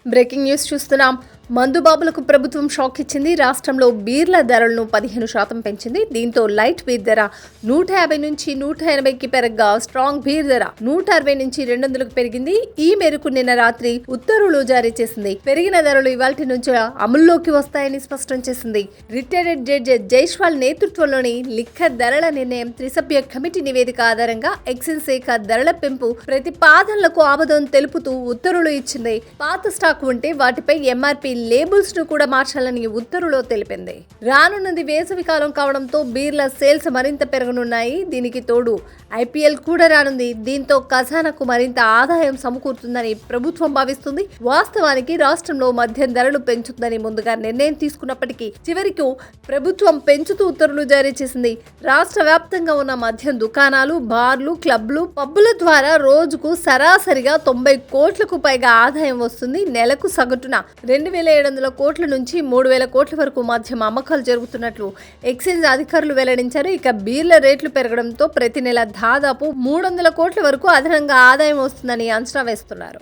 Breaking news చూస్తున్నాం. మందుబాబులకు ప్రభుత్వం shock ఇచ్చింది. రాష్ట్రంలో బీర్ల ధరలను 15% పెంచింది. దీంతో లైట్ బీర్ ధర 150 నుంచి 180కి పెరగగా స్ట్రాంగ్ బీర్ ధర 160 నుంచి 200కు పెరిగింది. ఈ మేరకు నిన్న రాత్రి ఉత్తర్వులు జారీ చేసింది. పెరిగిన ధరలు ఇవాల్టి నుంచి అమల్లోకి వస్తాయని స్పష్టం చేసింది. రిటైర్డ్ జడ్జి జైస్వాల్ నేతృత్వంలోని లిక్కర్ ధరల నిర్ణయం త్రిసభ్య కమిటీ నివేదిక ఆధారంగా ఎక్సైజ్ శాఖ ధరల పెంపు ప్రతిపాదనలకు ఆమోదం తెలుపుతూ ఉత్తర్వులు ఇచ్చింది. పాత స్టాక్ ఉంటే వాటిపై ఎంఆర్పీ లేబుల్స్ ను కూడా మార్చాలని ఉత్తర్వులో తెలిపింది. రానున్నది వేసవి కాలం కావడంతో బీర్ల సేల్స్ మరింత పెరగనున్నాయి. దీనికి తోడు ఐపీఎల్ కూడా రానుంది. దీంతో ఖజానాకు మరింత ఆదాయం సమకూరుతుందని ప్రభుత్వం భావిస్తుంది. వాస్తవానికి రాష్ట్రంలో మద్యం ధరలు పెంచుతుందని ముందుగా నిర్ణయం తీసుకున్నప్పటికీ చివరికి ప్రభుత్వం పెంచుతూ ఉత్తర్వులు జారీ చేసింది. రాష్ట్ర వ్యాప్తంగా ఉన్న మద్యం దుకాణాలు, బార్లు, క్లబ్లు, పబ్బుల ద్వారా రోజుకు సరాసరిగా 90 కోట్లకు పైగా ఆదాయం వస్తుంది. నెలకు సగటున 2,700 కోట్ల నుంచి 3,000 కోట్ల వరకు మద్యం అమ్మకాలు జరుగుతున్నట్లు ఎక్సైజ్ అధికారులు వెల్లడించారు. ఇక బీర్ల రేట్లు పెరగడంతో ప్రతి నెల దాదాపు 300 కోట్ల వరకు అదనంగా ఆదాయం వస్తుందని అంచనా వేస్తున్నారు.